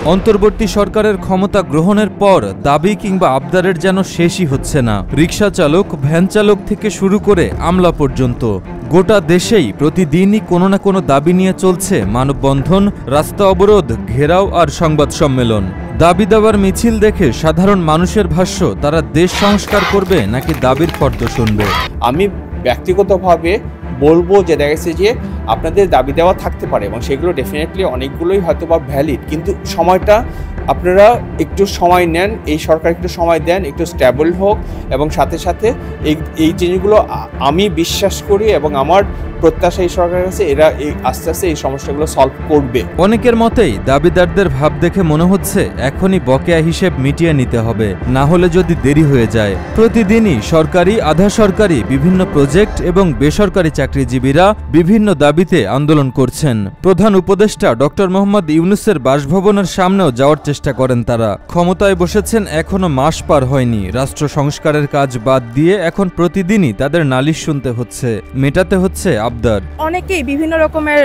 অন্তর্বর্তী সরকারের ক্ষমতা গ্রহণের পর দাবি কিংবা আবদারের যেন শেষই হচ্ছে না। রিকশা চালক, ভ্যান চালক থেকে শুরু করে আমলা পর্যন্ত গোটা দেশেই প্রতিদিনই কোনো না কোনো দাবি নিয়ে চলছে মানববন্ধন, রাস্তা অবরোধ, ঘেরাও আর সংবাদ সম্মেলন। দাবি দেওয়ার মিছিল দেখে সাধারণ মানুষের ভাষ্য, তারা দেশ সংস্কার করবে নাকি দাবির ফর্দ শুনবে। আমি ব্যক্তিগতভাবে বলবো যে দেখা গেছে যে আপনাদের দাবি দেওয়া থাকতে পারে এবং সেগুলো ডেফিনেটলি অনেকগুলোই হয়তো বা ভ্যালিড, কিন্তু সময়টা আপনারা একটু সময় নেন, এই সরকার একটু সময় দেন, একটু স্ট্যাবল হোক এবং সাথে সাথে এই জিনিসগুলো আমি বিশ্বাস করি এবং আমার প্রত্যাশা এই সরকারের কাছে এরা আস্তে আস্তে এই সমস্যাগুলো সলভ করবে। অনেকের মতেই দাবিদারদের ভাব দেখে মনে হচ্ছে এখনই বকেয়া হিসেব মিটিয়ে নিতে হবে, না হলে যদি দেরি হয়ে যায়। প্রতিদিনই সরকারি, আধা সরকারি বিভিন্ন প্রজেক্ট এবং বেসরকারি চাকরিজীবীরা বিভিন্ন দাবিতে আন্দোলন করছেন। প্রধান উপদেষ্টা ডক্টর মোহাম্মদ ইউনূসের বাসভবনের সামনেও যাওয়ার চেষ্টা করেন তারা। ক্ষমতায় বসেছেন এখনো মাস পার হয়নি, রাষ্ট্র সংস্কারের কাজ বাদ দিয়ে এখন প্রতিদিনই তাদের নালিশ শুনতে হচ্ছে, মেটাতে হচ্ছে আবদার। অনেকেই বিভিন্ন রকমের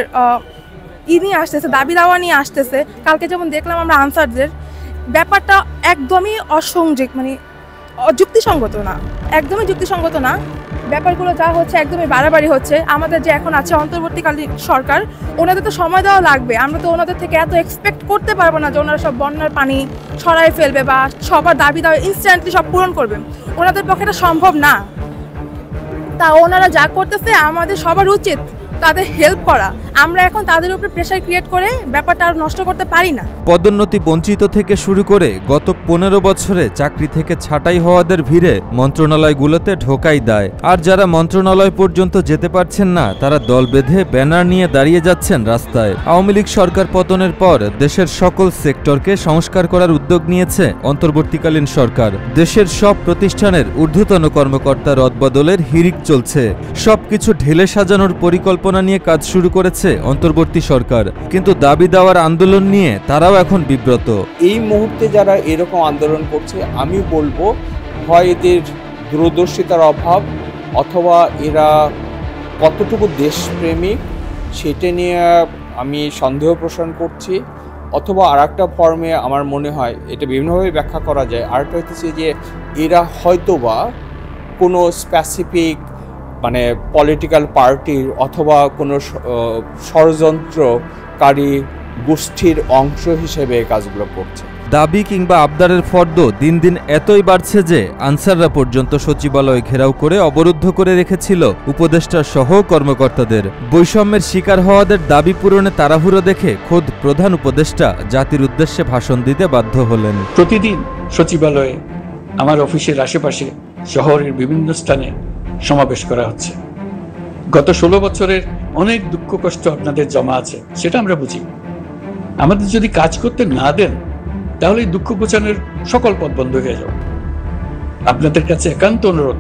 নিয়ে আসতেছে, দাবি দাওয়া নিয়ে আসতেছে। কালকে যেমন দেখলাম আমরা আনসারদের ব্যাপারটা একদমই অসংযোগ, মানে যুক্তিসঙ্গত না, একদমই যুক্তিসঙ্গত না। ব্যাপারগুলো যা হচ্ছে একদমই বাড়াবাড়ি হচ্ছে। আমাদের যে এখন আছে অন্তর্বর্তীকালীন সরকার, ওনাদের তো সময় দেওয়া লাগবে। আমরা তো ওনাদের থেকে এত এক্সপেক্ট করতে পারবো না যে ওনারা সব বন্যার পানি সরাই ফেলবে বা সবার দাবি দাওয়া ইনস্ট্যান্টলি সব পূরণ করবে। ওনাদের পক্ষে এটা সম্ভব না। তা ওনারা যা করতেছে আমাদের সবার উচিত তাদের হেল্প করা। আমরা এখন তাদের উপরে প্রেশার ক্রিয়েট করে ব্যাপারটা আর নষ্ট করতে পারি না। পদোন্নতি বঞ্চিত থেকে শুরু করে গত 15 বছরে চাকরি থেকে ছাঁটাই হওয়াদের ভিড়ে মন্ত্রণালয়গুলোতে ঢোকাই দেয়। আর যারা মন্ত্রণালয় পর্যন্ত যেতে পারছেন না, তারা দল বেঁধে ব্যানার নিয়ে দাঁড়িয়ে যাচ্ছেন রাস্তায়। আওয়ামী লীগ সরকার পতনের পর দেশের সকল সেক্টরকে সংস্কার করার উদ্যোগ নিয়েছে অন্তর্বর্তীকালীন সরকার। দেশের সব প্রতিষ্ঠানের ঊর্ধ্বতন কর্মকর্তা রদবদলের হিড়িক চলছে। সবকিছু ঢেলে সাজানোর পরিকল্পনা নিয়ে কাজ শুরু করেছে অন্তর্বর্তী সরকার, কিন্তু দাবি দেওয়ার আন্দোলন নিয়ে তারাও এখন বিব্রত। এই মুহূর্তে যারা এরকম আন্দোলন করছে, আমি বলবো হয় এদের দূরদর্শিতার অভাব অথবা এরা কতটুকু দেশপ্রেমিক সেটা নিয়ে আমি সন্দেহ পোষণ করছি, অথবা আর একটা ফর্মে আমার মনে হয় এটা বিভিন্নভাবে ব্যাখ্যা করা যায়। আরেকটা হচ্ছে যে এরা হয়তোবা কোনো স্পেসিফিক মানে পলিটিক্যাল পার্টির অথবা কোনো ষড়যন্ত্রকারী গোষ্ঠীর অংশ হিসেবে এই কাজগুলো করছে। দাবি কিংবা আবদারের ফর্দ দিন দিন এতই বাড়ছে যে আনসাররা পর্যন্ত সচিবালয় ঘেরাও করে অবরুদ্ধ করে রেখেছিল উপদেষ্টা সহ কর্মকর্তাদের। বৈষম্যের শিকার হওয়াদের দাবি পূরণে তাড়াহুড়ো দেখে খোদ প্রধান উপদেষ্টা জাতির উদ্দেশ্যে ভাষণ দিতে বাধ্য হলেন। প্রতিদিন সচিবালয়ে, আমার অফিসের আশেপাশে, শহরের বিভিন্ন স্থানে সমাবেশ করা হচ্ছে। গত 16 বছরের অনেক দুঃখ কষ্ট আপনাদের জমা আছে, সেটা আমরা বুঝি। আমাদের যদি কাজ করতে না দেন তাহলে দুঃখ ঘোচানোর সকল পথ বন্ধ হয়ে যাবে। আপনাদের কাছে একান্ত অনুরোধ,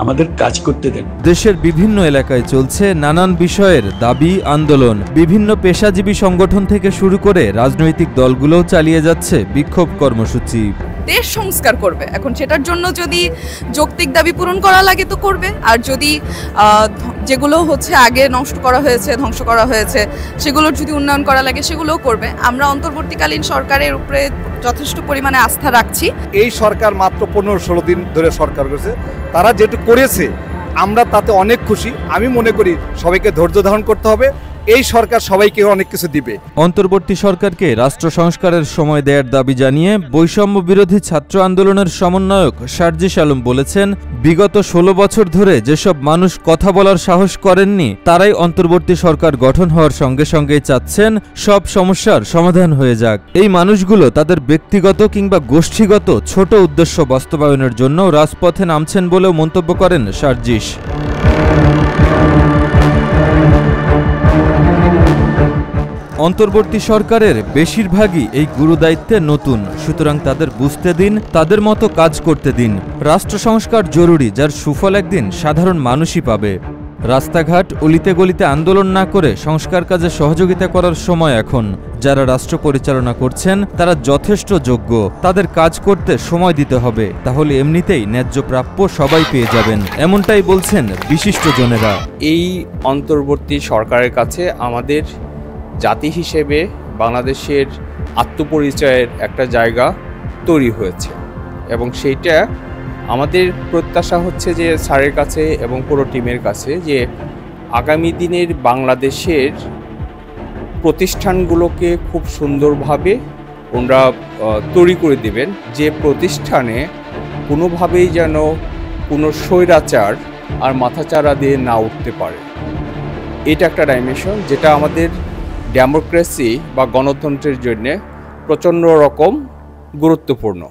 আমাদের কাজ করতে দেন। দেশের বিভিন্ন এলাকায় চলছে নানান বিষয়ের দাবি আন্দোলন। বিভিন্ন পেশাজীবী সংগঠন থেকে শুরু করে রাজনৈতিক দলগুলোও চালিয়ে যাচ্ছে বিক্ষোভ কর্মসূচি। দেশ সংস্কার করবে, এখন সেটার জন্য যদি যৌক্তিক দাবি পূরণ করা লাগে তো করবে, আর যদি যেগুলো হচ্ছে আগে নষ্ট করা হয়েছে, ধ্বংস করা হয়েছে, সেগুলোর যদি উন্নয়ন করা লাগে সেগুলোও করবে। আমরা অন্তর্বর্তীকালীন সরকারের উপরে যথেষ্ট পরিমাণে আস্থা রাখছি। এই সরকার মাত্র 15-16 দিন ধরে সরকার করেছে, তারা যেটু করেছে আমরা তাতে অনেক খুশি। আমি মনে করি সবাইকে ধৈর্য ধারণ করতে হবে, এই সরকার সবাইকে অনেক কিছু দিবে। অন্তর্বর্তী সরকারকে রাষ্ট্র সংস্কারের সময় দেওয়ার দাবি জানিয়ে বৈষম্য বিরোধী ছাত্র আন্দোলনের সমন্বয়ক সার্জিস আলম বলেছেন, বিগত 16 বছর ধরে যেসব মানুষ কথা বলার সাহস করেননি, তারাই অন্তর্বর্তী সরকার গঠন হওয়ার সঙ্গে সঙ্গেই চাচ্ছেন সব সমস্যার সমাধান হয়ে যাক। এই মানুষগুলো তাদের ব্যক্তিগত কিংবা গোষ্ঠীগত ছোট উদ্দেশ্য বাস্তবায়নের জন্য রাজপথে নামছেন বলেও মন্তব্য করেন সার্জিস। অন্তর্বর্তী সরকারের বেশিরভাগই এই গুরুদায়িত্বে নতুন, সুতরাং তাদের বুঝতে দিন, তাদের মতো কাজ করতে দিন। রাষ্ট্র সংস্কার জরুরি, যার সুফল একদিন সাধারণ মানুষই পাবে। রাস্তাঘাট, অলিতে গলিতে আন্দোলন না করে সংস্কার কাজে সহযোগিতা করার সময় এখন। যারা রাষ্ট্র পরিচালনা করছেন তারা যথেষ্ট যোগ্য, তাদের কাজ করতে সময় দিতে হবে, তাহলে এমনিতেই ন্যায্য প্রাপ্য সবাই পেয়ে যাবেন, এমনটাই বলছেন বিশিষ্টজনেরা। এই অন্তর্বর্তী সরকারের কাছে আমাদের জাতি হিসেবে, বাংলাদেশের আত্মপরিচয়ের একটা জায়গা তৈরি হয়েছে এবং সেইটা আমাদের প্রত্যাশা হচ্ছে যে স্যারের কাছে এবং পুরো টিমের কাছে যে আগামী দিনের বাংলাদেশের প্রতিষ্ঠানগুলোকে খুব সুন্দরভাবে ওনারা তৈরি করে দেবেন, যে প্রতিষ্ঠানে কোনোভাবেই যেন কোনো স্বৈরাচার আর মাথাচাড়া দিয়ে না উঠতে পারে। এটা একটা ডাইমেনশন যেটা আমাদের ডেমোক্রেসি বা গণতন্ত্রের জন্যে প্রচণ্ড রকম গুরুত্বপূর্ণ।